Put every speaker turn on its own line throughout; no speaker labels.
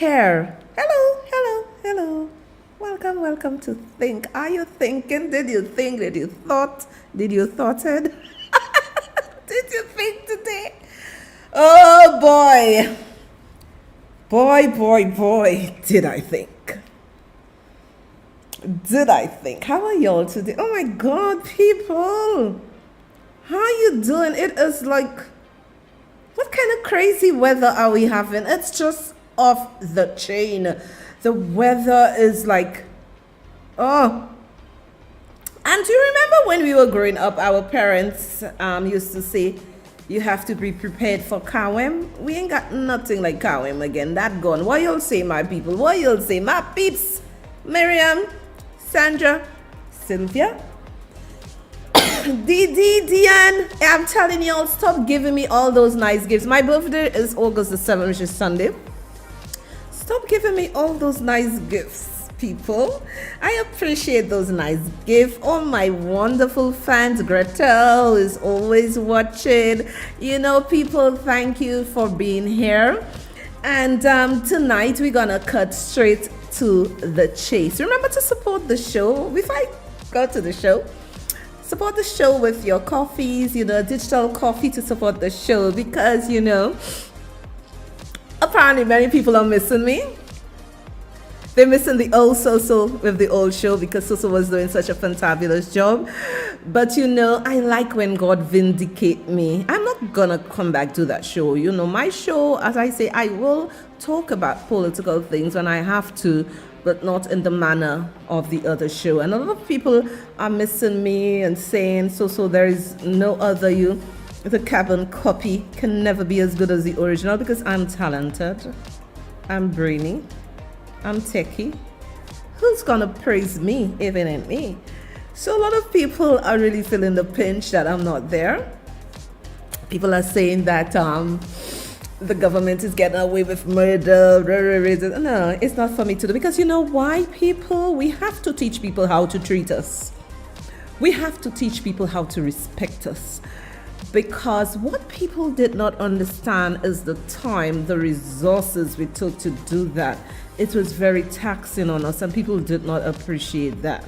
here. Hello, hello, hello. Welcome, welcome to Think. Are you thinking? Did you think? Did you thought? Did you thought it? Did you think today? Oh boy. Boy, did I think. Did I think? How are y'all today? Oh my god, people. How are you doing? It is like, what kind of crazy weather are we having? It's just off the chain. The weather is like, oh. And do you remember when we were growing up, our parents used to say, you have to be prepared for Kawem? We ain't got nothing like Kawem again. That gone. What you'll say, my people? What you'll say, my peeps? Miriam, Sandra, Sylvia, Diane, I'm telling y'all, stop giving me all those nice gifts. My birthday is August the 7th, which is Sunday. Stop giving me all those nice gifts, people. I appreciate those nice gifts. All my wonderful fans, Gretel is always watching. You know, people, thank you for being here. And tonight we're gonna cut straight to the chase. Remember to support the show. Before I go to the show, support the show with your coffees, digital coffee to support the show, because, apparently many people are missing me. They're missing the old Soso with the old show, because Soso was doing such a fantabulous job. But, I like when God vindicate me. I'm not going to come back to that show. My show, as I say, I will talk about political things when I have to, but not in the manner of the other show. And a lot of people are missing me and saying, so there is no other you. The carbon copy can never be as good as the original, because I'm talented, I'm brainy, I'm techie. Who's gonna praise me if it ain't me? So a lot of people are really feeling the pinch that I'm not there. People are saying that the government is getting away with murder. No, it's not for me to do, because you know why, people? We have to teach people how to treat us. We have to teach people how to respect us. Because what people did not understand is the time, the resources we took to do that. It was very taxing on us, and people did not appreciate that.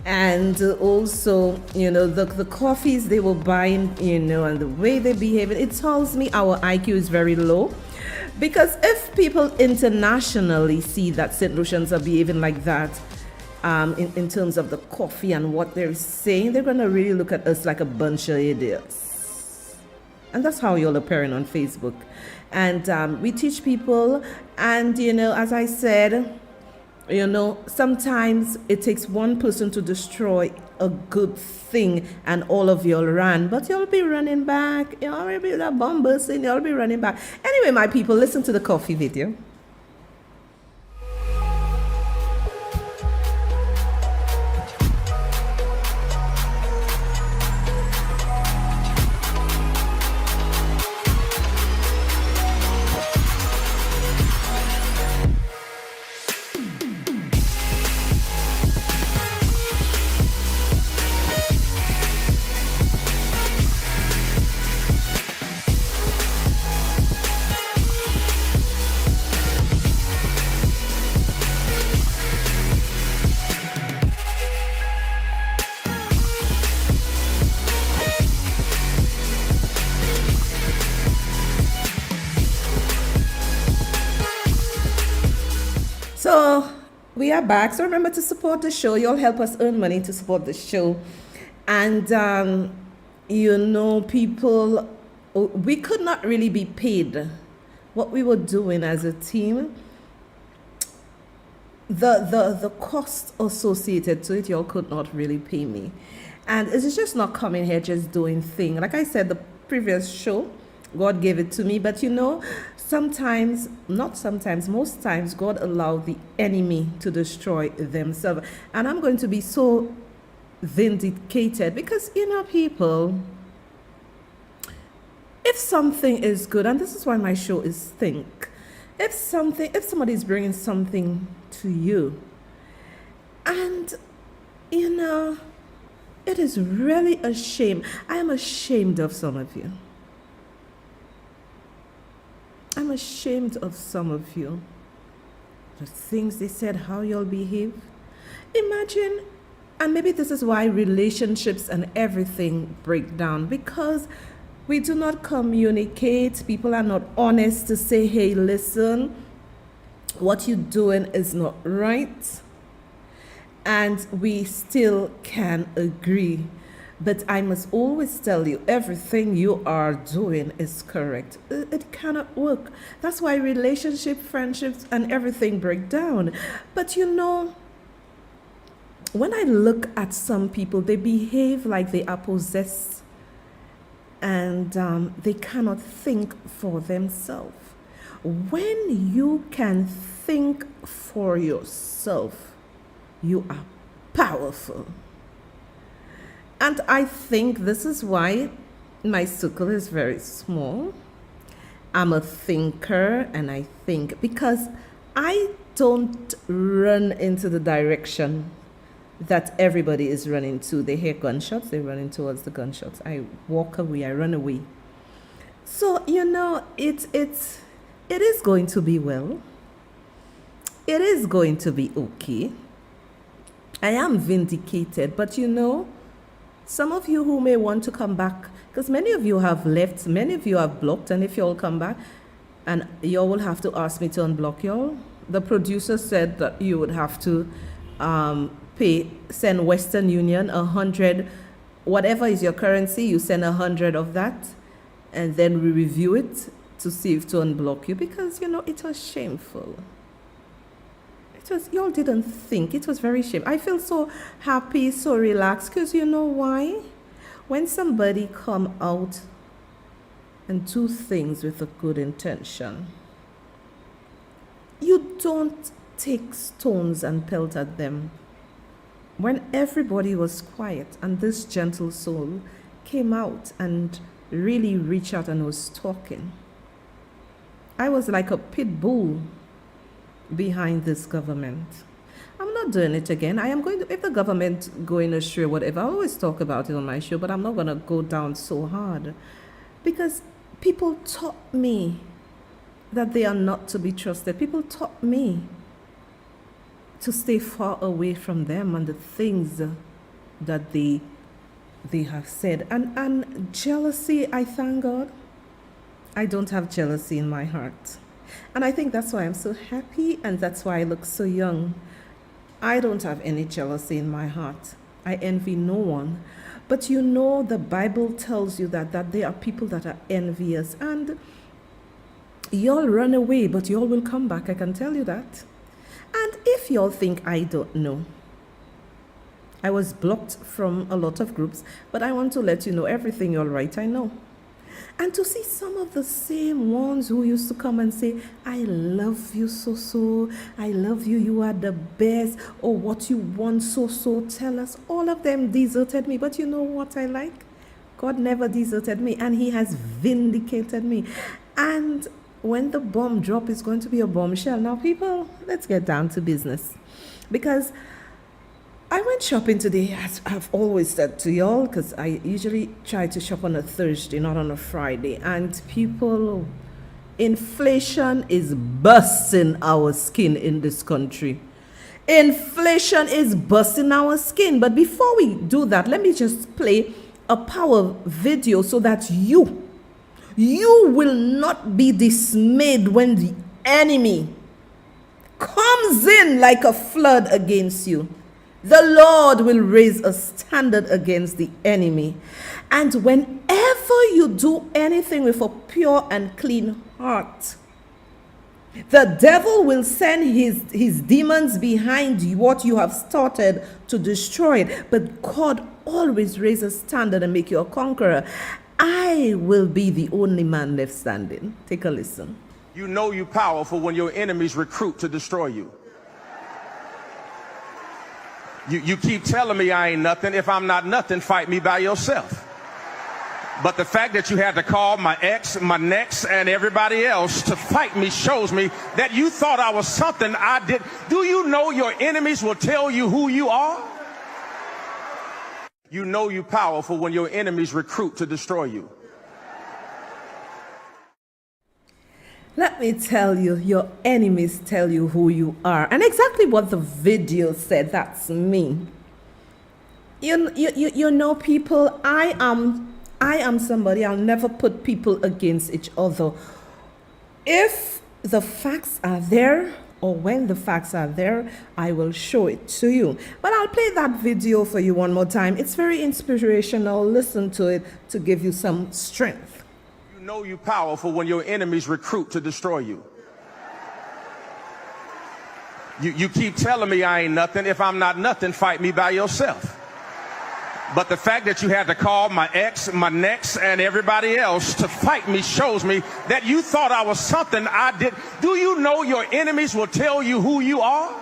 And also, the coffees they were buying, and the way they behave, it tells me our IQ is very low. Because if people internationally see that St. Lucians are behaving like that, in terms of the coffee and what they're saying, they're going to really look at us like a bunch of idiots. And that's how you're appearing on Facebook. And we teach people, and, as I said, sometimes it takes one person to destroy a good thing and all of y'all run, but you'll be running back. You'll be that bomb bursting, you'll be running back. Anyway, my people, listen to the coffee video. So we are back. So remember to support the show. You'll help us earn money to support the show. And, people, we could not really be paid what we were doing as a team. The cost associated to it, y'all could not really pay me. And it's just not coming here just doing things. Like I said, the previous show, God gave it to me. But sometimes, not sometimes, most times, God allowed the enemy to destroy themselves. And I'm going to be so vindicated because, people, if something is good, and this is why my show is Think, if somebody is bringing something to you, and, it is really a shame. I am ashamed of some of you. I'm ashamed of some of you. the things they said, how y'all behave. Imagine, and maybe this is why relationships and everything break down, because we do not communicate. People are not honest to say, hey, listen, what you're doing is not right. And we still can agree. But I must always tell you, everything you are doing is correct. It cannot work. That's why relationship, friendships, and everything break down. But you know, when I look at some people, they behave like they are possessed, and they cannot think for themselves. When you can think for yourself, you are powerful. And I think this is why my circle is very small. I'm a thinker, and I think because I don't run into the direction that everybody is running to. They hear gunshots, they're running towards the gunshots. I walk away, I run away. So, you know, it is going to be well. It is going to be okay. I am vindicated, but you know, some of you who may want to come back, because many of you have left, many of you have blocked, and if you all come back, and you all will have to ask me to unblock you all. The producer said that you would have to send Western Union 100, whatever is your currency, you send 100 of that, and then we review it to see if to unblock you, because you know, it was shameful. Y'all didn't think. It was very shameful. I feel so happy, so relaxed, because you know why? When somebody come out and do things with a good intention, you don't take stones and pelt at them. When everybody was quiet and this gentle soul came out and really reached out and was talking, I was like a pit bull behind this government. I'm not doing it again. I am going to, if the government going astray, whatever, I always talk about it on my show, but I'm not going to go down so hard, because people taught me that they are not to be trusted. People taught me to stay far away from them and the things that they have said. And jealousy, I thank God, I don't have jealousy in my heart. And I think that's why I'm so happy, and that's why I look so young. I don't have any jealousy in my heart. I envy no one. But you know, the Bible tells you that there are people that are envious, and y'all run away, but y'all will come back, I can tell you that. And if y'all think I don't know, I was blocked from a lot of groups, but I want to let you know everything y'all write, I know. And to see some of the same ones who used to come and say, I love you so, I love you, you are the best, or what you want so, tell us. All of them deserted me. But you know what I like? God never deserted me, and he has vindicated me. And when the bomb drop, it's going to be a bombshell. Now, people, let's get down to business. Because I went shopping today, as I've always said to y'all, because I usually try to shop on a Thursday, not on a Friday. And people, inflation is busting our skin in this country. Inflation is busting our skin. But before we do that, let me just play a power video so that you will not be dismayed when the enemy comes in like a flood against you. The Lord will raise a standard against the enemy. And whenever you do anything with a pure and clean heart, the devil will send his demons behind what you have started to destroy it. But God always raises a standard and make you a conqueror. I will be the only man left standing. Take a listen.
You know you're powerful when your enemies recruit to destroy you. You keep telling me I ain't nothing. If I'm not nothing, fight me by yourself. But the fact that you had to call my ex, my next, and everybody else to fight me shows me that you thought I was something I did. Do you know your enemies will tell you who you are? You know you're powerful when your enemies recruit to destroy you.
Let me tell you, your enemies tell you who you are. And exactly what the video said, that's me. You know, people, I am somebody, I'll never put people against each other. If the facts are there, or when the facts are there, I will show it to you. But I'll play that video for you one more time. It's very inspirational. Listen to it to give you some strength.
You know you're powerful when your enemies recruit to destroy you. You keep telling me I ain't nothing. If I'm not nothing, fight me by yourself. But the fact that you had to call my ex, my next, and everybody else to fight me shows me that you thought I was something I did. Do you know your enemies will tell you who you are?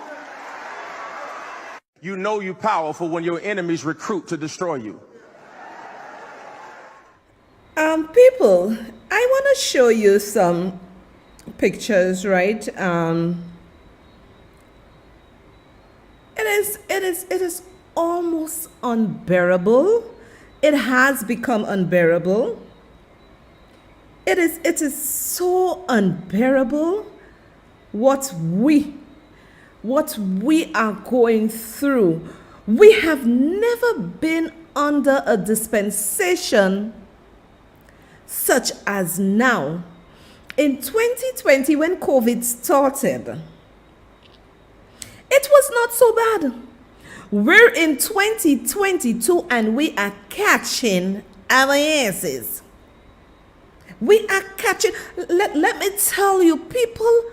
You know you're powerful when your enemies recruit to destroy you.
People, I want to show you some pictures, right? It is almost unbearable. It has become unbearable. It is so unbearable what we are going through. We have never been under a dispensation such as now. In 2020, when COVID started, it was not so bad. We're in 2022 and we are catching our asses. We are catching. Let me tell you, people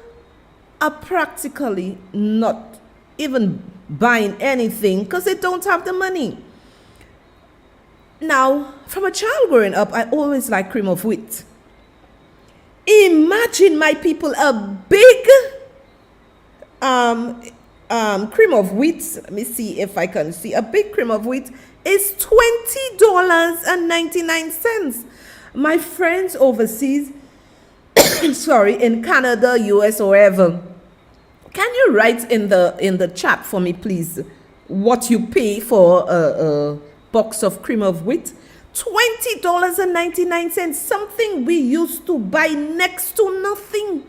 are practically not even buying anything because they don't have the money. Now, from a child growing up, I always liked cream of wheat. Imagine, my people, a big cream of wheat. Let me see if I can see. A big cream of wheat is $20.99. My friends overseas, sorry, in Canada, US, or wherever, can you write in the chat for me, please, what you pay for a box of cream of wheat? $20.99, something we used to buy next to nothing.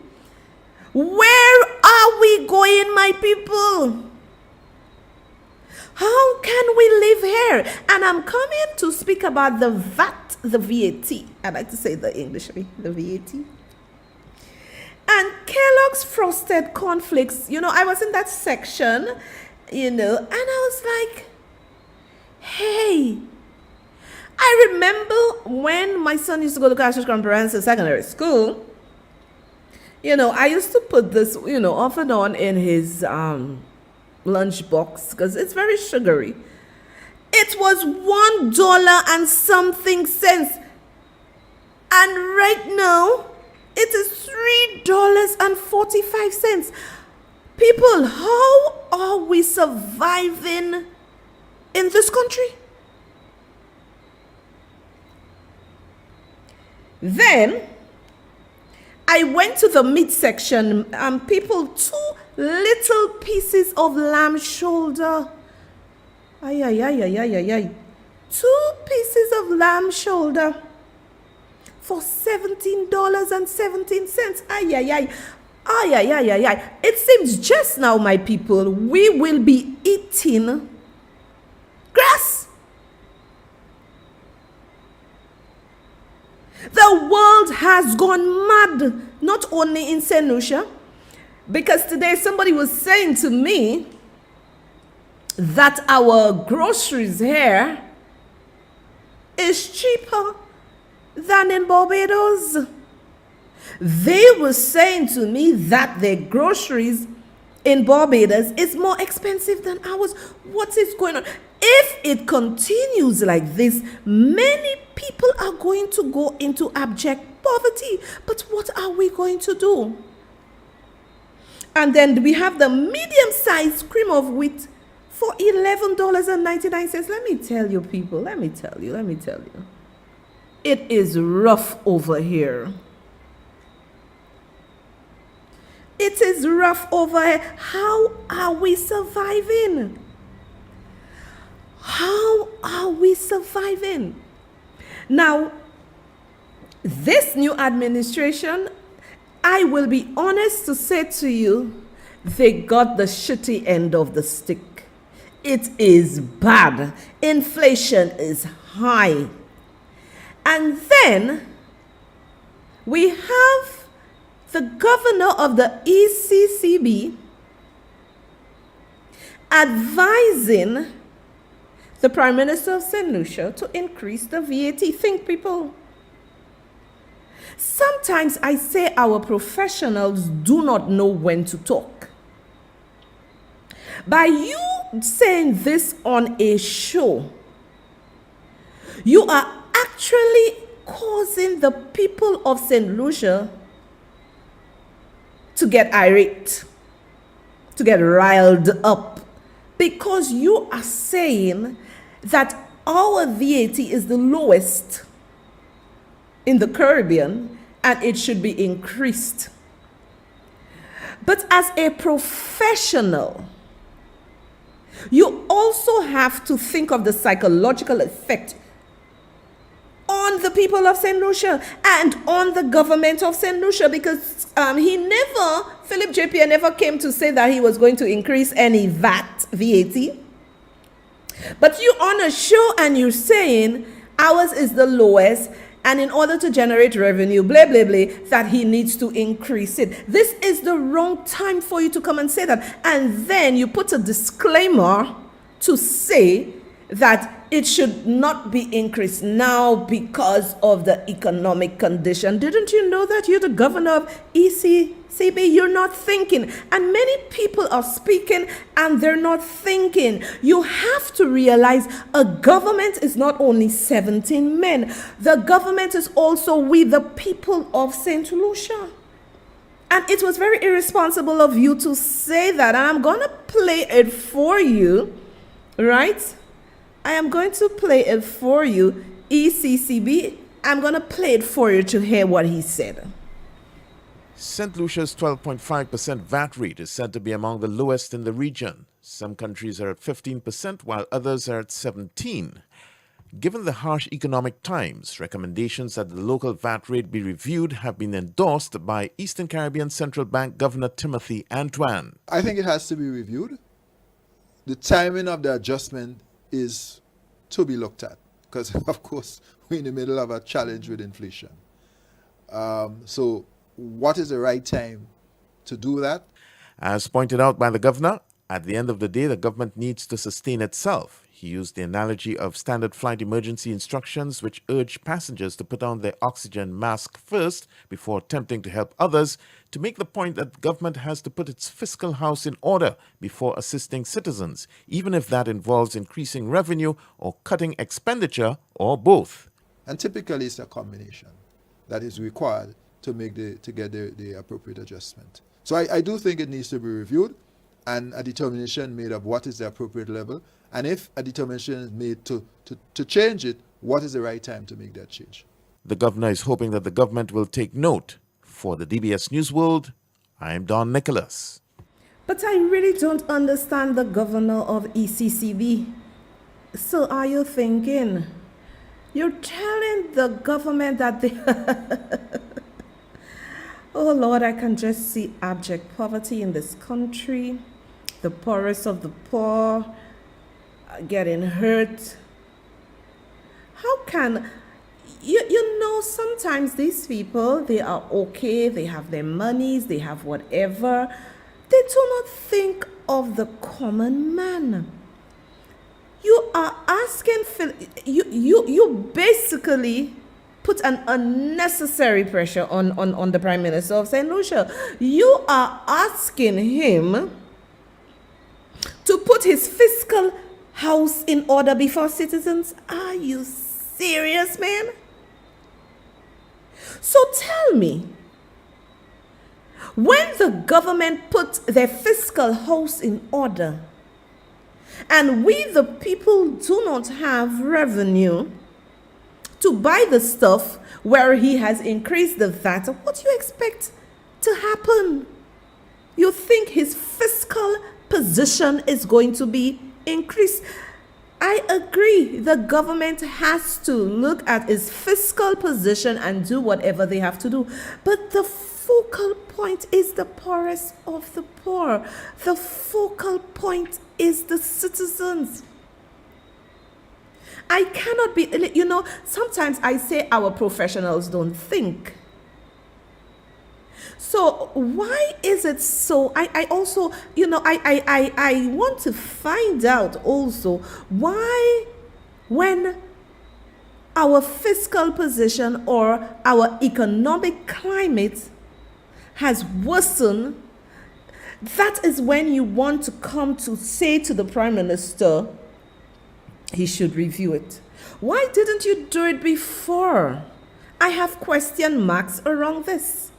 Where are we going, my people? How can we live here? And I'm coming to speak about the VAT, the VAT. I like to say the English way, the VAT. And Kellogg's Frosted Cornflakes. You know, I was in that section, you know, and I was like, hey, I remember when my son used to go to Cassius Comprehensive Secondary School. You know, I used to put this, you know, off and on in his lunch box because it's very sugary. It was $1 and something cents. And right now, it is $3.45. People, how are we surviving in this country? Then I went to the meat section. People, 2 little pieces of lamb shoulder. Ay, ay, ay, ay, ay, ay, ay. 2 pieces of lamb shoulder for $17.17. Ay, ay, ay. Ay, ay, ay, ay, ay. It seems just now, my people, we will be eating grass. The world has gone mad, not only in St. Lucia, because today somebody was saying to me that our groceries here is cheaper than in Barbados. They were saying to me that their groceries in Barbados is more expensive than ours. What is going on? If it continues like this, many people are going to go into abject poverty. But what are we going to do? And then we have the medium-sized cream of wheat for $11.99. Let me tell you, people, let me tell you. It is rough over here. It is rough over here. How are we surviving? How are we surviving? Now, this new administration, I will be honest to say to you, they got the shitty end of the stick. It is bad. Inflation is high. And then we have the governor of the ECCB advising the Prime Minister of St. Lucia to increase the VAT. Think, people. Sometimes I say our professionals do not know when to talk. By you saying this on a show, you are actually causing the people of St. Lucia to get irate, to get riled up, because you are saying that our VAT is the lowest in the Caribbean and it should be increased. But as a professional, you also have to think of the psychological effect on the people of St. Lucia and on the government of St. Lucia, because Philip JPA never came to say that he was going to increase any VAT. But you on a show and you're saying ours is the lowest, and in order to generate revenue, blah, blah, blah, that he needs to increase it. This is the wrong time for you to come and say that. And then you put a disclaimer to say that it should not be increased now because of the economic condition. Didn't you know that? You're the governor of ECCB. You're not thinking. And many people are speaking and they're not thinking. You have to realize a government is not only 17 men. The government is also we, the people of St. Lucia. And it was very irresponsible of you to say that. And I'm going to play it for you, right? I am going to play it for you, ECCB. I'm going to play it for you to hear what he said.
St. Lucia's 12.5% VAT rate is said to be among the lowest in the region. Some countries are at 15%, while others are at 17%. Given the harsh economic times, recommendations that the local VAT rate be reviewed have been endorsed by Eastern Caribbean Central Bank Governor Timothy Antoine.
I think it has to be reviewed. The timing of the adjustment is to be looked at, because of course we're in the middle of a challenge with inflation. So what is the right time to do that?
As pointed out by the governor, at the end of the day, the government needs to sustain itself. He used the analogy of standard flight emergency instructions, which urge passengers to put on their oxygen mask first before attempting to help others, to make the point that the government has to put its fiscal house in order before assisting citizens, even if that involves increasing revenue or cutting expenditure, or both.
And typically it's a combination that is required to get the appropriate adjustment. So I do think it needs to be reviewed and a determination made of what is the appropriate level. And if a determination is made to change it, what is the right time to make that change?
The governor is hoping that the government will take note. For the DBS News World, I am Don Nicholas.
But I really don't understand the governor of ECCB. So are you thinking? You're telling the government that they... Oh Lord, I can just see abject poverty in this country. The poorest of the poor getting hurt. How can... You know, sometimes these people, they are okay, they have their monies, they have whatever. They do not think of the common man. You are asking, you basically put an unnecessary pressure on the Prime Minister of St. Lucia. You are asking him to put his fiscal house in order before citizens. Are you serious, man? So tell me, when the government puts their fiscal house in order and we the people do not have revenue to buy the stuff where he has increased the VAT, what do you expect to happen? You think his fiscal position is going to be increased? I agree. The government has to look at its fiscal position and do whatever they have to do. But the focal point is the poorest of the poor. The focal point is the citizens. I cannot be, sometimes I say our professionals don't think. So why is it so? I also, I want to find out also why, when our fiscal position or our economic climate has worsened, that is when you want to come to say to the Prime Minister, he should review it. Why didn't you do it before? I have question marks around this.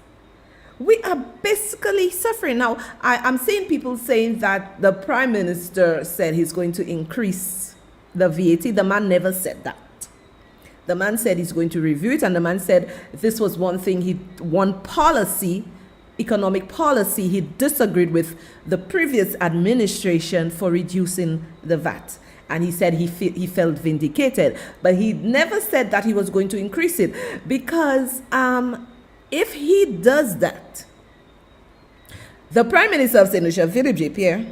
We are basically suffering. Now, I'm seeing people saying that the Prime Minister said he's going to increase the VAT. The man never said that. The man said he's going to review it, and the man said this was one policy, economic policy, he disagreed with the previous administration for reducing the VAT. And he said he felt vindicated, but he never said that he was going to increase it, because if he does that, the Prime Minister of St. Lucia, Philip J. Pierre,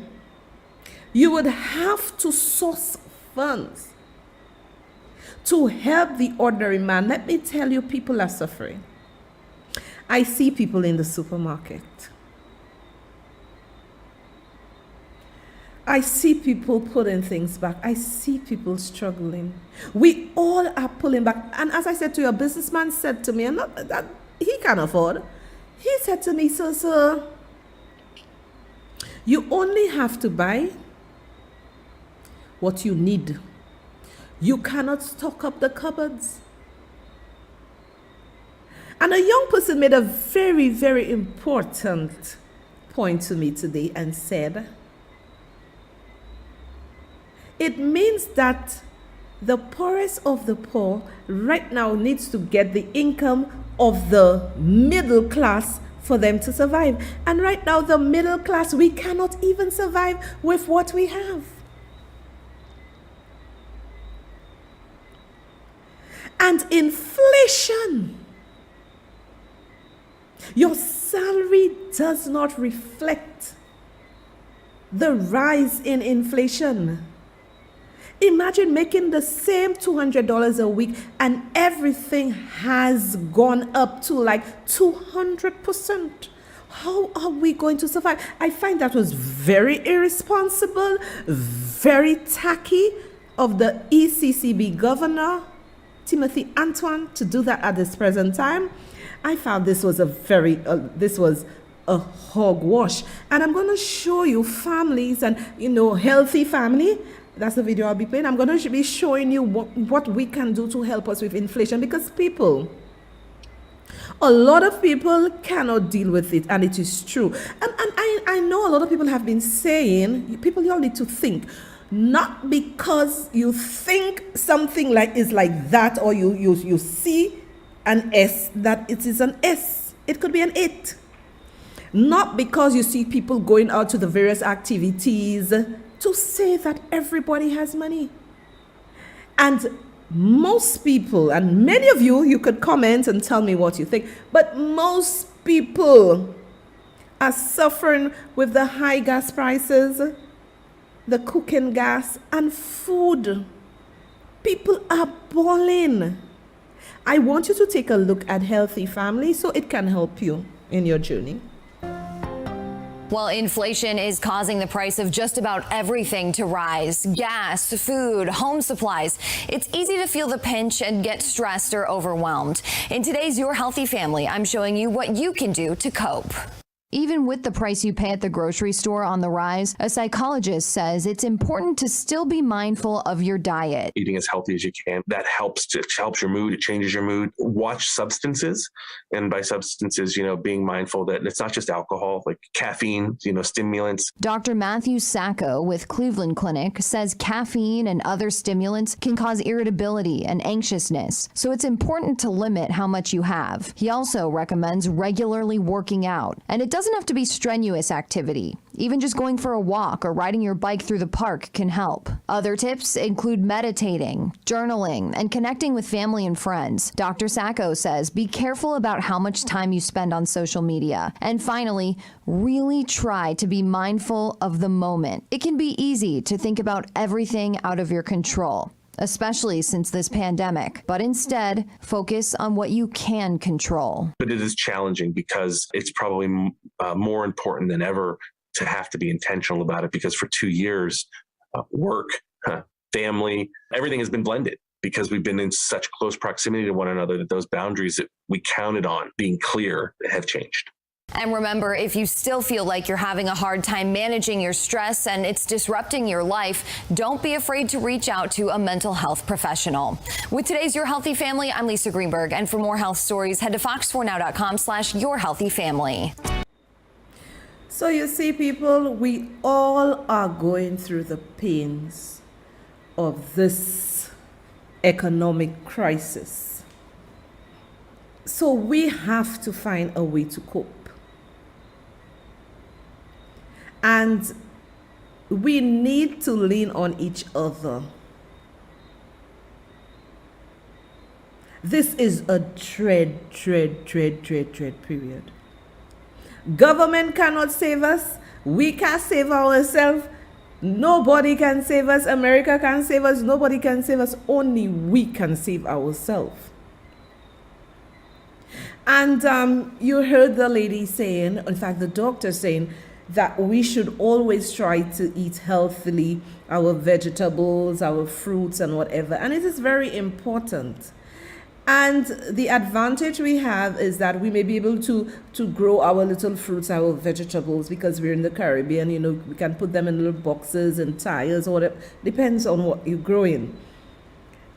you would have to source funds to help the ordinary man. Let me tell you, people are suffering. I see people in the supermarket. I see people putting things back. I see people struggling. We all are pulling back. And as I said to you, a businessman said to me, and not that he can afford, he said to me, so you only have to buy what you need. You cannot stock up the cupboards. And a young person made a very, very important point to me today and said, it means that the poorest of the poor right now needs to get the income of the middle class for them to survive. And right now, the middle class, we cannot even survive with what we have. And inflation. Your salary does not reflect the rise in inflation. Imagine making the same $200 a week and everything has gone up to like 200%. How are we going to survive? I find that was very irresponsible, very tacky of the ECCB governor, Timothy Antoine, to do that at this present time. I found this was a hogwash. And I'm going to show you families and, healthy family. That's the video I'll be playing. I'm going to be showing you what we can do to help us with inflation, because a lot of people cannot deal with it, and it is true. And I know a lot of people have been saying, you all need to think, not because you think something is like that, or you see an S, that it is an S. It could be an it. Not because you see people going out to the various activities to say that everybody has money. And most people, and many of you could comment and tell me what you think, but most people are suffering with the high gas prices, the cooking gas, and food. People are balling. I want you to take a look at Healthy Family so it can help you in your journey.
Well, inflation is causing the price of just about everything to rise. Gas, food, home supplies. It's easy to feel the pinch and get stressed or overwhelmed. In today's Your Healthy Family, I'm showing you what you can do to cope.
Even with the price you pay at the grocery store on the rise, a psychologist says it's important to still be mindful of your diet.
Eating as healthy as you can, that helps. It helps your mood. It changes your mood. Watch substances. And by substances, being mindful that it's not just alcohol, like caffeine, stimulants.
Dr. Matthew Sacco with Cleveland Clinic says caffeine and other stimulants can cause irritability and anxiousness. So it's important to limit how much you have. He also recommends regularly working out. And it doesn't doesn't have to be strenuous activity. Even just going for a walk or riding your bike through the park can help. Other tips include meditating, journaling, and connecting with family and friends. Dr. Sacco says be careful about how much time you spend on social media. And finally, really try to be mindful of the moment. It can be easy to think about everything out of your control, especially since this pandemic, but instead focus on what you can control.
But it is challenging because it's probably more important than ever to have to be intentional about it, because for 2 years, work, family, everything has been blended because we've been in such close proximity to one another that those boundaries that we counted on being clear have changed.
And remember, if you still feel like you're having a hard time managing your stress and it's disrupting your life, don't be afraid to reach out to a mental health professional. With today's Your Healthy Family, I'm Lisa Greenberg. And for more health stories, head to fox4now.com/yourhealthyfamily.
So you see, people, we all are going through the pains of this economic crisis. So we have to find a way to cope. And we need to lean on each other. This is a dread period. Government cannot save us. We can't save ourselves. Nobody can save us. America can't save us. Nobody can save us. Only we can save ourselves. And you heard the lady saying, in fact, the doctor saying, that we should always try to eat healthily, our vegetables, our fruits, and whatever. And it is very important. And the advantage we have is that we may be able to grow our little fruits, our vegetables, because we're in the Caribbean, you know, we can put them in little boxes and tires or whatever. Depends on what you're growing.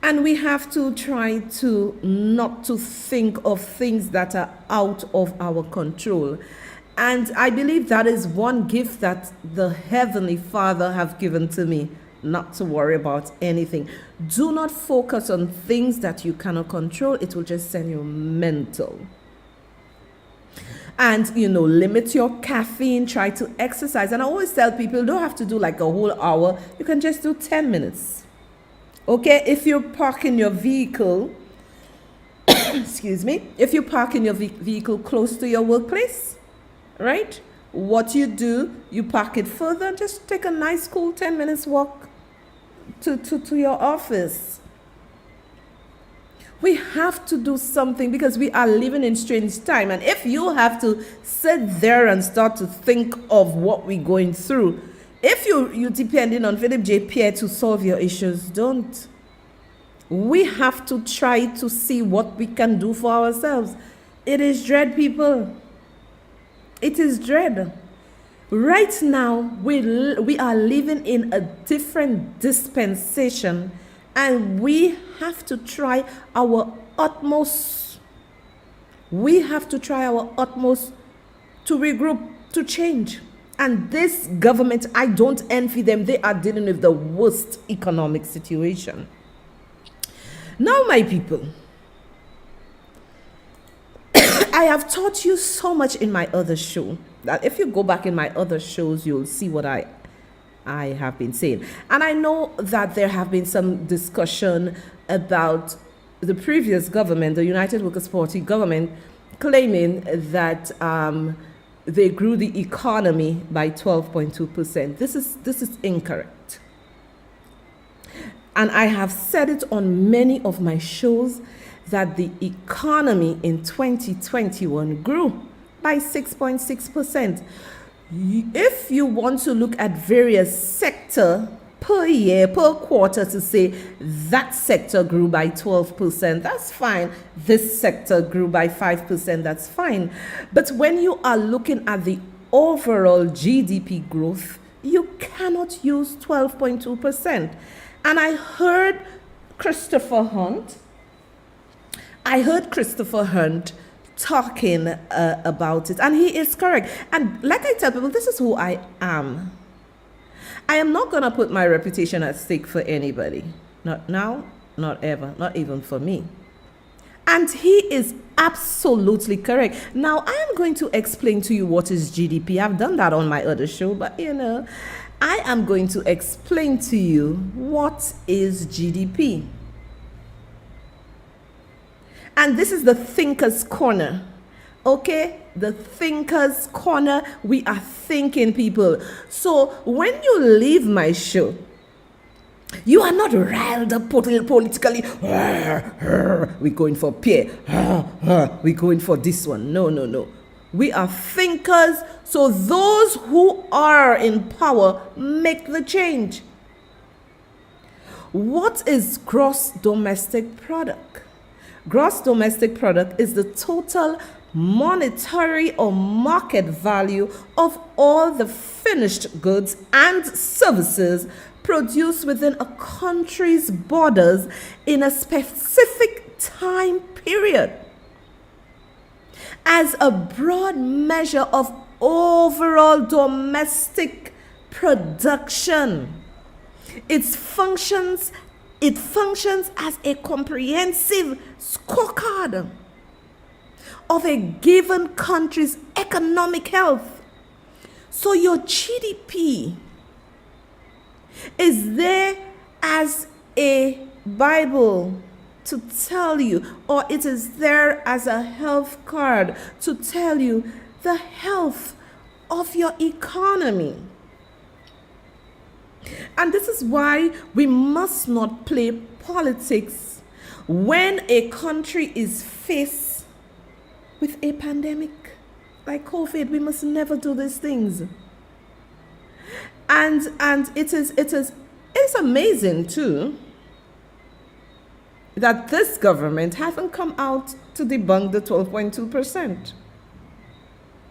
And we have to try to not to think of things that are out of our control. And I believe that is one gift that the Heavenly Father have given to me, not to worry about anything. Do not focus on things that you cannot control. It will just send you mental. And, you know, limit your caffeine, try to exercise. And I always tell people, you don't have to do like a whole hour. You can just do 10 minutes. Okay, if you're parking your vehicle, excuse me, if you park in your vehicle close to your workplace, right? What you do, you park it further and just take a nice cool 10 minutes walk to your office. We have to do something because we are living in strange time. And if you have to sit there and start to think of what we're going through, if you're depending on Philip J. Pierre to solve your issues, don't. We have to try to see what we can do for ourselves. It is dread, people. It is dread. Right now, we are living in a different dispensation, and we have to try our utmost. We have to try our utmost to regroup, to change. And this government, I don't envy them. They are dealing with the worst economic situation. Now, my people, I have taught you so much in my other show that if you go back in my other shows, you'll see what I have been saying. And I know that there have been some discussion about the previous government, the United Workers' Party government, claiming that they grew the economy by 12.2%. This is incorrect. And I have said it on many of my shows that the economy in 2021 grew by 6.6%. If you want to look at various sector per year, per quarter to say that sector grew by 12%, that's fine. This sector grew by 5%, that's fine. But when you are looking at the overall GDP growth, you cannot use 12.2%. And I heard Christopher Hunt talking about it, and he is correct. And like I tell people, this is who I am. I am not going to put my reputation at stake for anybody. Not now, not ever, not even for me. And he is absolutely correct. Now, I am going to explain to you what is GDP. I've done that on my other show, but I am going to explain to you what is GDP. And this is the Thinker's Corner. Okay? The Thinker's Corner. We are thinking people. So when you leave my show, you are not riled up politically. We're going for Pierre. We're going for this one. No. We are thinkers. So those who are in power make the change. What is gross domestic product? Gross domestic product is the total monetary or market value of all the finished goods and services produced within a country's borders in a specific time period, as a broad measure of overall domestic production. It functions as a comprehensive scorecard of a given country's economic health. So your GDP is there as a Bible to tell you, or it is there as a health card to tell you the health of your economy. And this is why we must not play politics when a country is faced with a pandemic like COVID. We must never do these things. And it is amazing too that this government haven't come out to debunk the 12.2%.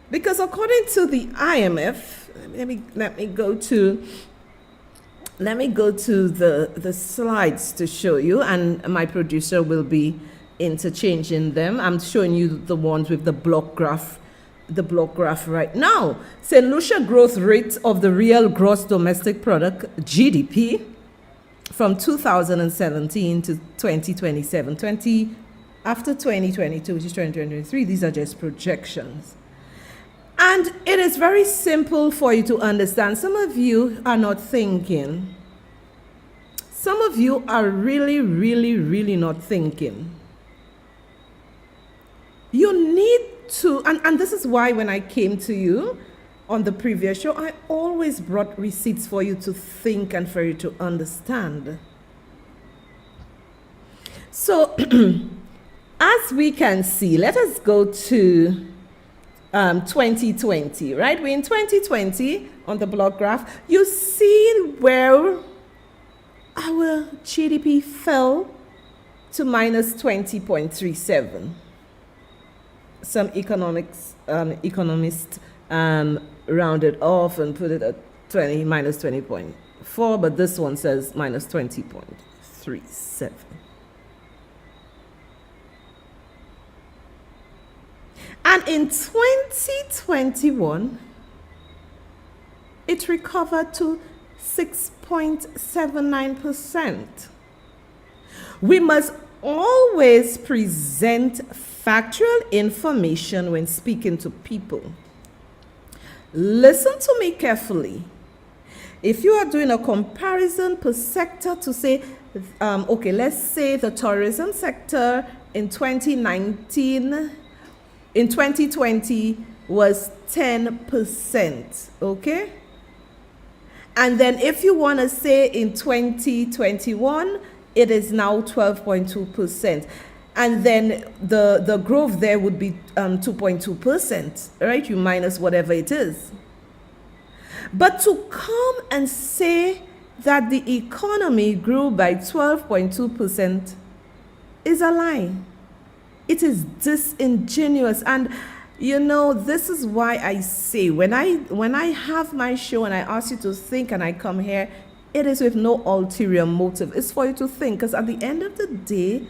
Because according to the IMF, let me go to the slides to show you, and my producer will be interchanging them. I'm showing you the ones with the block graph right now. St. Lucia growth rate of the real gross domestic product, GDP, from 2017 to 2027. After 2022, which is 2023, these are just projections. And it is very simple for you to understand. Some of you are not thinking. Some of you are really, really, really not thinking. You need to, and this is why when I came to you on the previous show, I always brought receipts for you to think and for you to understand. So, as we can see, let us go to 2020, right? We're in 2020 on the block graph. You see where our GDP fell to minus 20.37. Some economists rounded off and put it at minus 20.4, but this one says minus 20.37. And in 2021, it recovered to 6.79%. We must always present factual information when speaking to people. Listen to me carefully. If you are doing a comparison per sector to say, okay, let's say the tourism sector in 2020 was 10%, okay? And then if you want to say in 2021, it is now 12.2%. And then the growth there would be 2.2%, right? You minus whatever it is. But to come and say that the economy grew by 12.2% is a lie. It is disingenuous. And this is why I say when I have my show and I ask you to think and I come here, it is with no ulterior motive. It's for you to think, because at the end of the day,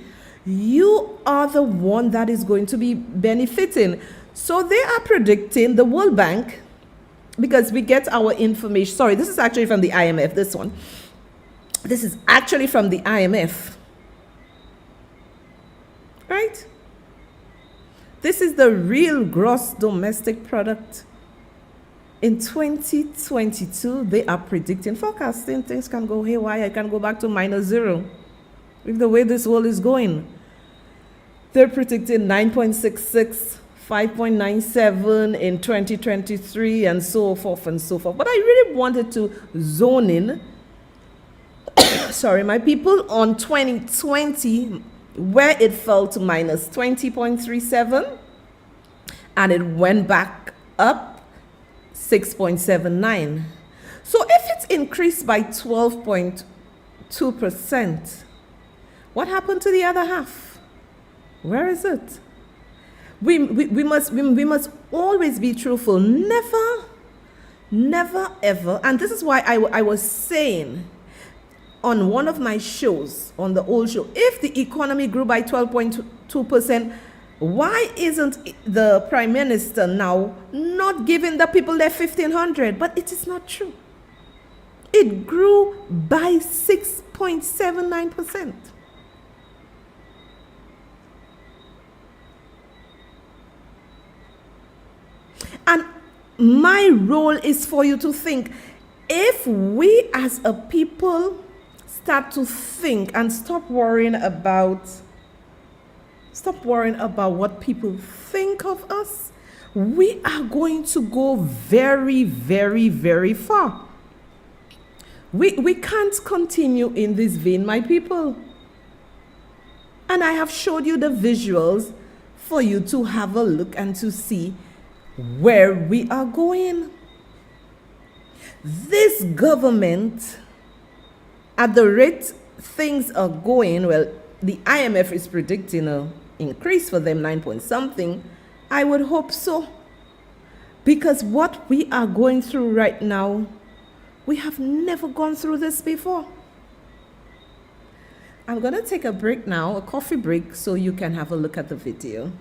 you are the one that is going to be benefiting. So they are predicting, the World Bank, because we get our information. Sorry, this is actually from the IMF, this one. This is actually from the IMF. Right? This is the real gross domestic product. In 2022, they are predicting, forecasting, things can go haywire. It can go back to -0 with the way this world is going. They're predicting 9.66, 5.97 in 2023, and so forth and so forth. But I really wanted to zone in, sorry, my people, on 2020, where it fell to -20.37, and it went back up 6.79. So if it's increased by 12.2%, what happened to the other half? Where is it? We must always be truthful. Never ever. And this is why I was saying on one of my shows, on the old show, if the economy grew by 12.2%, why isn't the Prime Minister now not giving the people their 1,500? But it is not true. It grew by 6.79%. And my role is for you to think, if we as a people start to think and stop worrying about what people think of us, we are going to go very, very, very far. We can't continue in this vein, my people. And I have showed you the visuals for you to have a look and to see where we are going. This government, at the rate things are going, well, the IMF is predicting an increase for them, 9 point something. I would hope so. Because what we are going through right now, we have never gone through this before. I'm going to take a break now, a coffee break, so you can have a look at the video.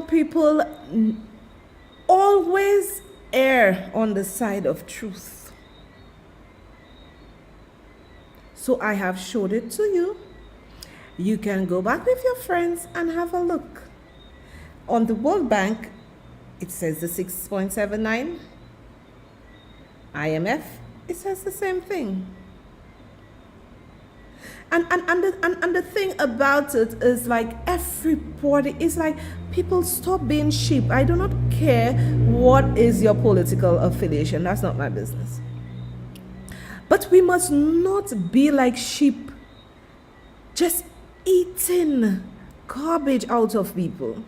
People always err on the side of truth. So I have showed it to you. You can go back with your friends and have a look. On the World Bank, it says the 6.79. IMF, it says the same thing. And the thing about it is, like, everybody is like, people, stop being sheep. I do not care what is your political affiliation. That's not my business. But we must not be like sheep, just eating garbage out of people.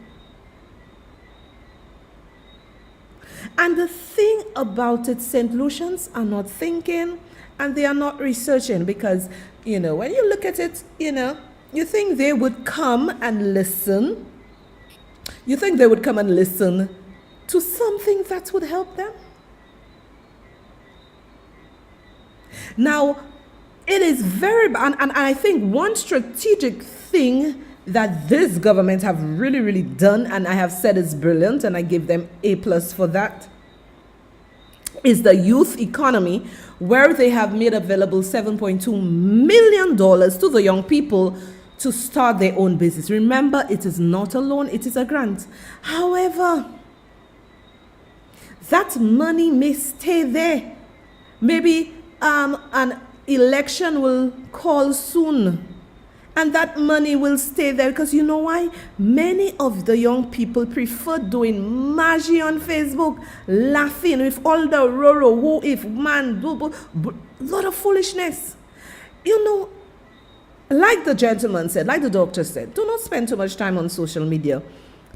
And the thing about it, St. Lucians are not thinking and they are not researching, because, when you look at it, you think they would come and listen. You think they would come and listen to something that would help them? Now, it is very, and I think one strategic thing that this government have really, really done, and I have said is brilliant, and I give them A+ for that, is the youth economy, where they have made available $7.2 million to the young people to start their own business. Remember, it is not a loan, it is a grant. However, that money may stay there. Maybe an election will call soon, and that money will stay there, because you know why? Many of the young people prefer doing magie on Facebook, laughing with all the roro, who if, man, lot of foolishness. like the gentleman said, like the doctor said, do not spend too much time on social media.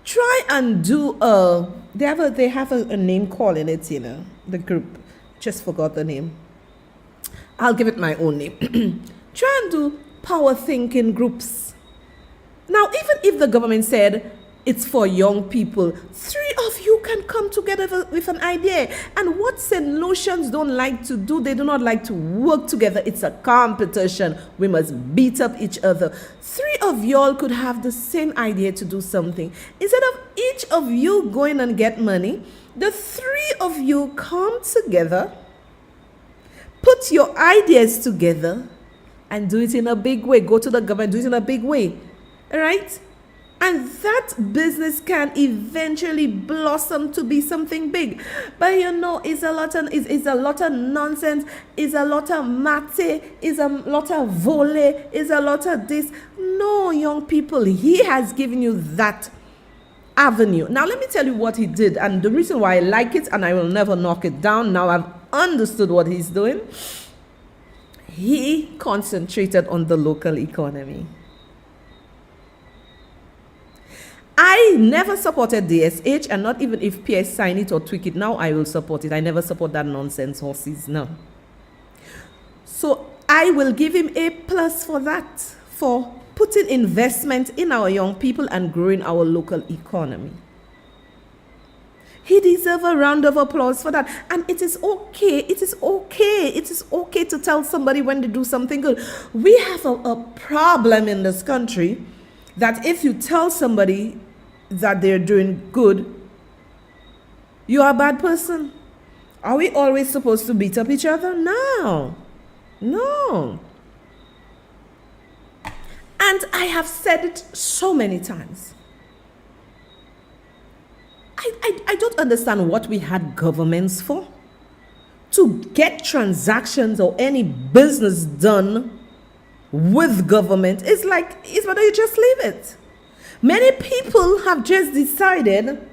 Try and do they have a name calling it, the group. Just forgot the name. I'll give it my own name. Try and do power thinking groups. Now, even if the government said it's for young people, 3 of you can come together with an idea. And what St. Lucians don't like to do, they do not like to work together. It's a competition. We must beat up each other. 3 of y'all could have the same idea to do something. Instead of each of you going and get money, the 3 of you come together, put your ideas together, and do it in a big way. Go to the government, do it in a big way. All right? And that business can eventually blossom to be something big. But it's a lot of nonsense, it's a lot of mate, it's a lot of vole, it's a lot of this. No, young people, he has given you that avenue. Now, let me tell you what he did. And the reason why I like it, and I will never knock it down, now I've understood what he's doing. He concentrated on the local economy. I never supported DSH, and not even if PS sign it or tweak it, now I will support it. I never support that nonsense horses, no. So I will give him A+ for that, for putting investment in our young people and growing our local economy. He deserves a round of applause for that. And it is okay to tell somebody when they do something good. We have a problem in this country that if you tell somebody that they're doing good, you are a bad person. Are we always supposed to beat up each other? No. And I have said it so many times. I don't understand what we had governments for. To get transactions or any business done with government, it's better you just leave it. Many people have just decided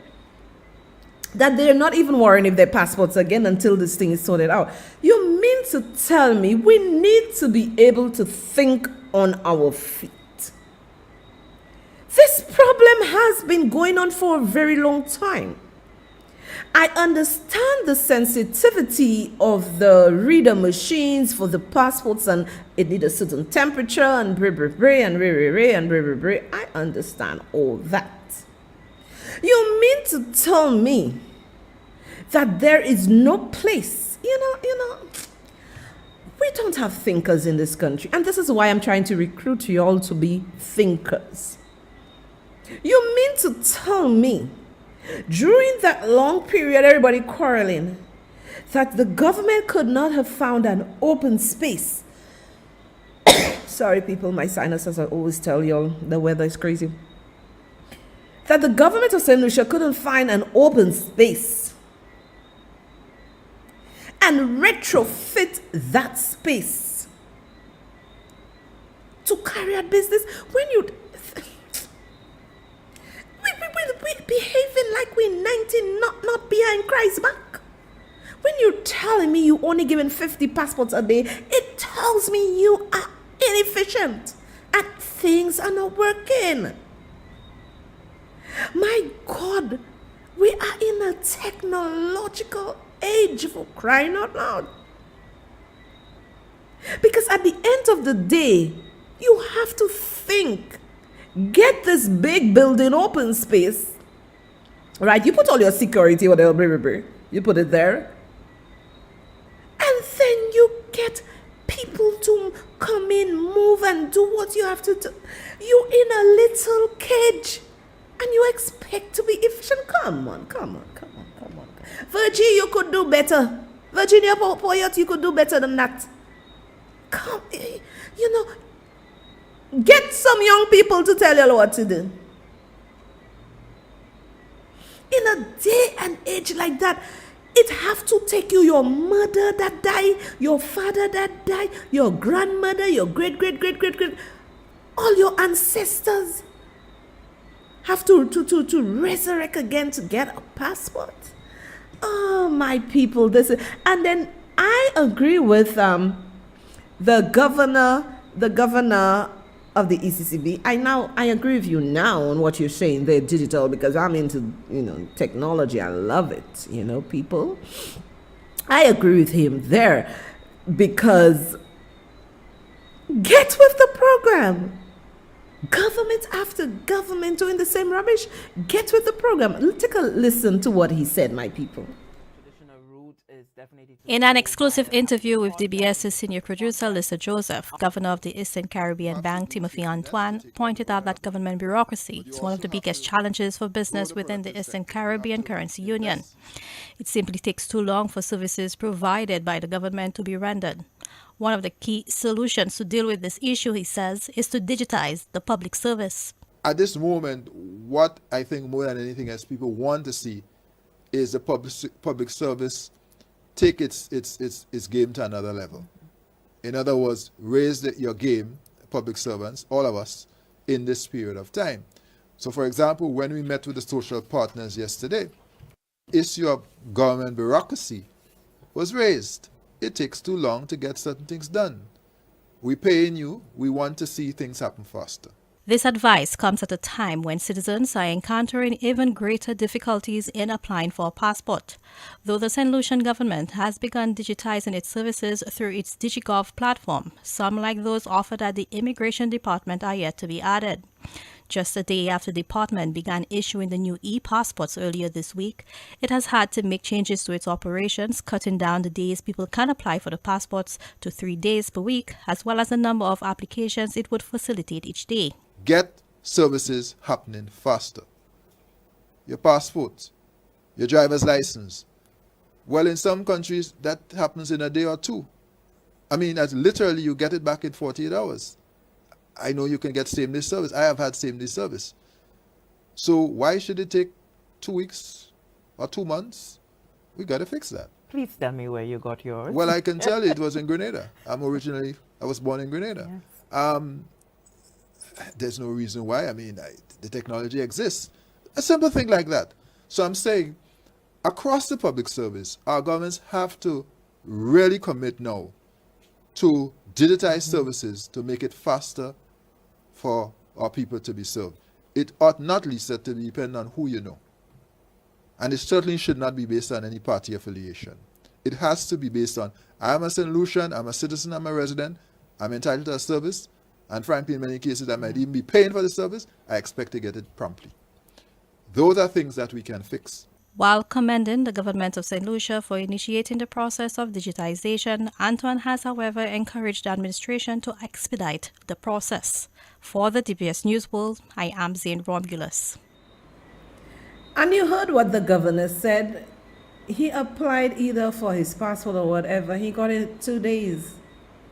that they're not even worrying if their passports again until this thing is sorted out. You mean to tell me we need to be able to think on our feet? This problem has been going on for a very long time. I understand the sensitivity of the reader machines for the passports, and it needs a certain temperature and I understand all that. You mean to tell me that there is no place, we don't have thinkers in this country, and this is why I'm trying to recruit you all to be thinkers. You mean to tell me during that long period, everybody quarreling, that the government could not have found an open space? Sorry, people, my sinuses, I always tell y'all, the weather is crazy. That the government of St. Lucia couldn't find an open space and retrofit that space to carry out business. When you we're behaving like we're 19, not behind Christ's back. When you're telling me you only giving 50 passports a day, it tells me you are inefficient and things are not working. My God, we are in a technological age, for crying out loud. Because at the end of the day, you have to think. Get this big building open space, right? You put all your security, whatever, you put it there. And then you get people to come in, move, and do what you have to do. You're in a little cage, and you expect to be efficient. Come on. Virgie, you could do better. Virginia Poyot, you could do better than that. Get some young people to tell you what to do. In a day and age like that, it have to take you your mother that died, your father that died, your grandmother, your great, all your ancestors have to resurrect again to get a passport. Oh, my people, and then I agree with the governor of the ECCB. I agree with you now on what you're saying. They're digital because I'm into, technology. I love it, people. I agree with him there because get with the program. Government after government doing the same rubbish. Get with the program. Take a listen to what he said, my people.
In an exclusive interview with DBS's senior producer, Lisa Joseph, Governor of the Eastern Caribbean Bank, Timothy Antoine, pointed out that government bureaucracy is one of the biggest challenges for business within the Eastern Caribbean Currency Union. It simply takes too long for services provided by the government to be rendered. One of the key solutions to deal with this issue, he says, is to digitize the public service.
At this moment, what I think more than anything else people want to see is the public service take its game to another level. In other words, raise your game, public servants, all of us, in this period of time. So, for example, when we met with the social partners yesterday, issue of government bureaucracy was raised. It takes too long to get certain things done. We're paying you. We want to see things happen faster.
This advice comes at a time when citizens are encountering even greater difficulties in applying for a passport. Though the St. Lucian government has begun digitizing its services through its DigiGov platform, some like those offered at the Immigration Department are yet to be added. Just a day after the department began issuing the new e-passports earlier this week, it has had to make changes to its operations, cutting down the days people can apply for the passports to 3 days per week, as well as the number of applications it would facilitate each day.
Get services happening faster. Your passport, your driver's license. Well, in some countries, that happens in a day or two. I mean, that's literally you get it back in 48 hours. I know you can get same-day service. I have had same-day service. So why should it take 2 weeks or 2 months? We got to fix that.
Please tell me where you got yours.
Well, I can tell you it was in Grenada. I was born in Grenada. Yes. There's no reason why. I mean, the technology exists. A simple thing like that. So I'm saying, across the public service, our governments have to really commit now to digitize services to make it faster for our people to be served. It ought not, Lisa, to depend on who you know. And it certainly should not be based on any party affiliation. It has to be based on, I'm a St. Lucian, I'm a citizen, I'm a resident, I'm entitled to a service, and frankly, in many cases, I might even be paying for the service. I expect to get it promptly. Those are things that we can fix.
While commending the government of St. Lucia for initiating the process of digitization, Antoine has, however, encouraged the administration to expedite the process. For the DBS News World, I am Zane Romulus.
And you heard what the governor said. He applied either for his passport or whatever. He got it in 2 days.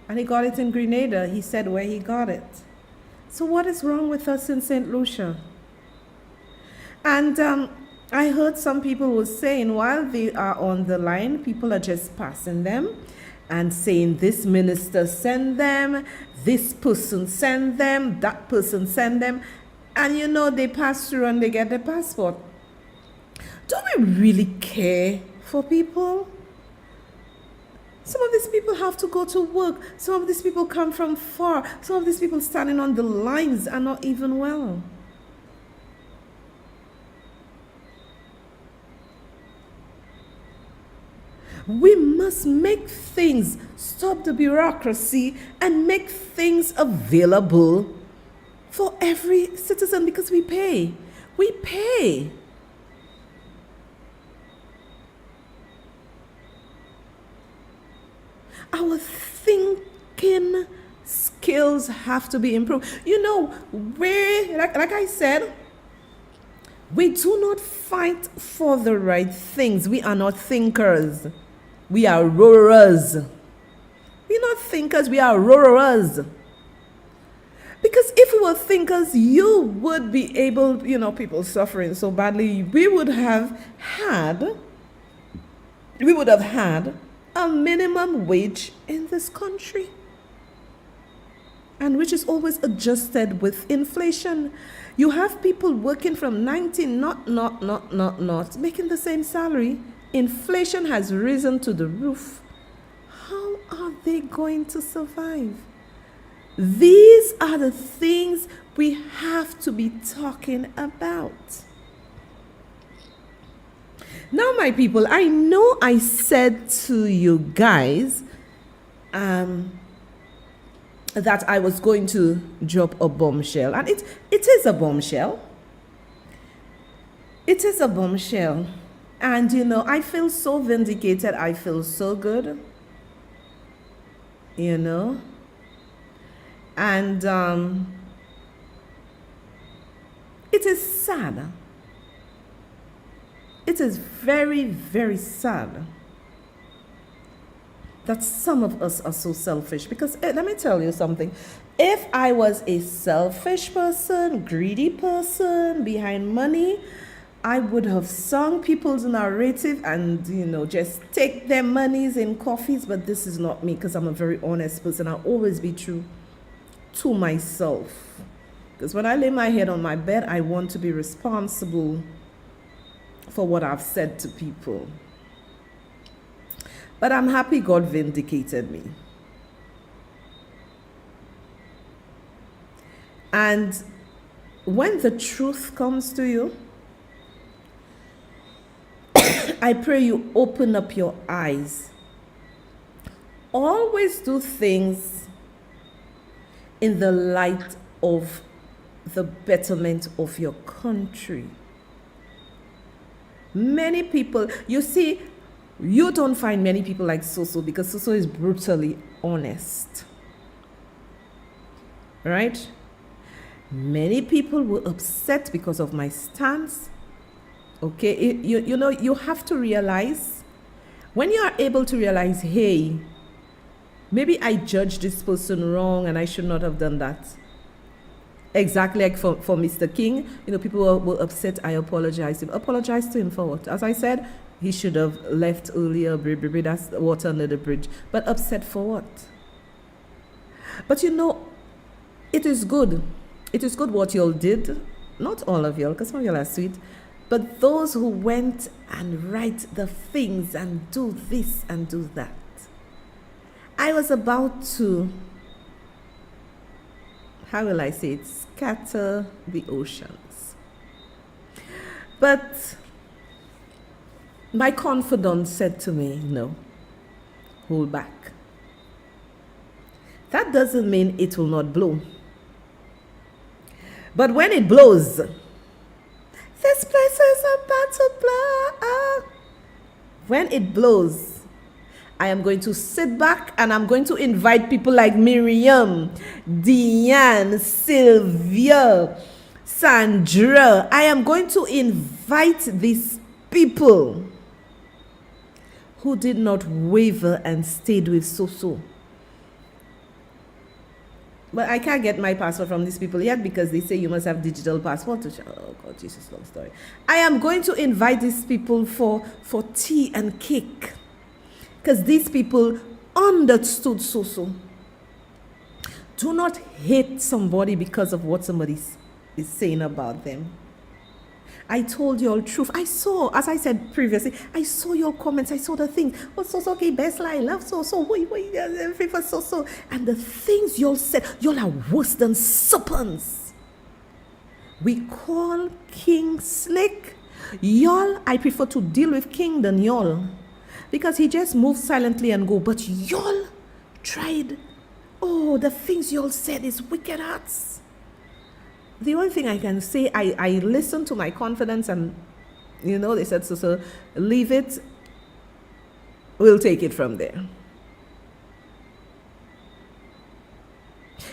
And he got it in Grenada. He said where he got it. So what is wrong with us in St. Lucia? And I heard some people were saying while they are on the line, people are just passing them and saying this minister send them, this person send them, that person send them. And they pass through and they get their passport. Do we really care for people? Some of these people have to go to work. Some of these people come from far. Some of these people standing on the lines are not even well. We must make things, stop the bureaucracy, and make things available for every citizen because we pay. We pay. Our thinking skills have to be improved. Like I said, we do not fight for the right things. We are not thinkers. We are roarers. We're not thinkers, we are roarers. Because if we were thinkers, you would be able, people suffering so badly, we would have had a minimum wage in this country, and which is always adjusted with inflation. You have people working from 19, making the same salary. Inflation has risen to the roof. How are they going to survive? These are the things we have to be talking about. Now, my people, I know I said to you guys that I was going to drop a bombshell, and it is a bombshell. It is a bombshell. And you know, I feel so vindicated. I feel so good. You know? And it is sad. It is very, very sad that some of us are so selfish. Because let me tell you something. If I was a selfish person, greedy person, behind money, I would have sung people's narrative and, you know, just take their monies in coffees. But this is not me, because I'm a very honest person. I'll always be true to myself. Because when I lay my head on my bed, I want to be responsible for what I've said to people. But I'm happy God vindicated me. And when the truth comes to you, I pray you open up your eyes. Always do things in the light of the betterment of your country. Many people, you see, you don't find many people like Soso, because Soso is brutally honest. Right? Many people were upset because of my stance. Okay, you know, you have to realize, when you are able to realize, hey, maybe I judged this person wrong and I should not have done that. Exactly like for Mr. King, you know, people were upset. I apologized to him. Apologize to him for what? As I said, he should have left earlier. That's water under the bridge. But upset for what? But you know, it is good. It is good what y'all did. Not all of y'all, because some of y'all are sweet. But those who went and write the things and do this and do that. I was about to, how will I say it, scatter the oceans. But my confidence said to me, no, hold back. That doesn't mean it will not blow. But when it blows, this place is about to blow. When it blows, I am going to sit back and I'm going to invite people like Miriam, Diane, Sylvia, Sandra. I am going to invite these people who did not waver and stayed with Soso. But I can't get my passport from these people yet, because they say you must have digital passport. Oh God, Jesus, long story. I am going to invite these people for tea and cake, because these people understood Soso. Do not hate somebody because of what somebody is saying about them. I told you all truth. I saw, as I said previously, I saw your comments. I saw the things. Oh, Soso, okay, best lie, love Soso. Wait, favor Soso. And the things y'all said, y'all are worse than serpents. We call King slick. Y'all, I prefer to deal with King than y'all, because he just moves silently and go. But y'all tried. Oh, the things y'all said is wicked hearts. The only thing I can say, I listened to my confidence, and, you know, they said, so leave it. We'll take it from there.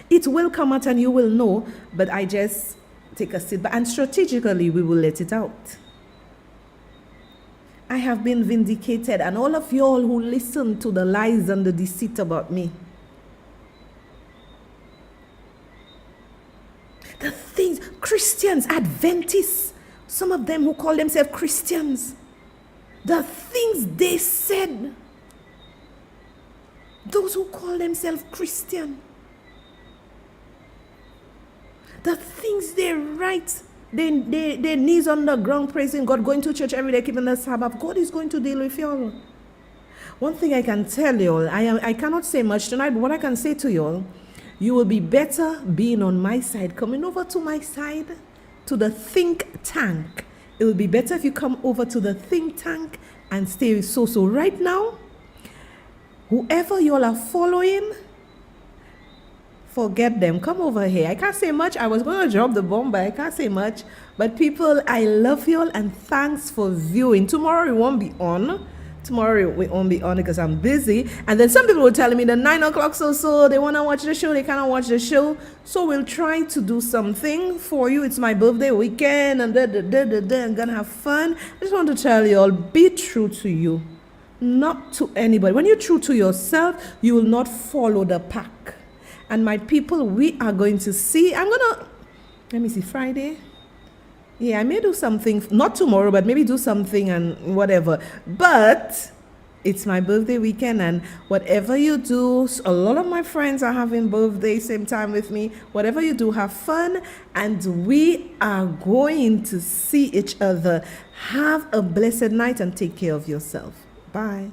It will come out and you will know, but I just take a sit back, and strategically we will let it out. I have been vindicated, and all of y'all who listen to the lies and the deceit about me, the things, Christians, Adventists, some of them who call themselves Christians, the things they said, those who call themselves Christian, the things they write, their knees on the ground praising God, going to church every day, keeping the Sabbath. God is going to deal with y'all. One thing I can tell y'all, I cannot say much tonight, but what I can say to y'all, You will be better being on my side, coming over to my side, to the think tank. It will be better if you come over to the think tank and stay with So right now. Whoever you all are following, forget them. Come over here. I can't say much. I was going to drop the bomb, but I can't say much. But people, I love you all and thanks for viewing. Tomorrow we won't be on. Tomorrow we won't be on because I'm busy. And then some people were telling me that 9 o'clock so they want to watch the show. They cannot watch the show. So we'll try to do something for you. It's my birthday weekend and I'm going to have fun. I just want to tell you all, be true to you, not to anybody. When you're true to yourself, you will not follow the pack. And my people, we are going to see, let me see, Friday. Yeah, I may do something, not tomorrow, but maybe do something and whatever. But it's my birthday weekend, and whatever you do, a lot of my friends are having birthday same time with me. Whatever you do, have fun, and we are going to see each other. Have a blessed night and take care of yourself. Bye.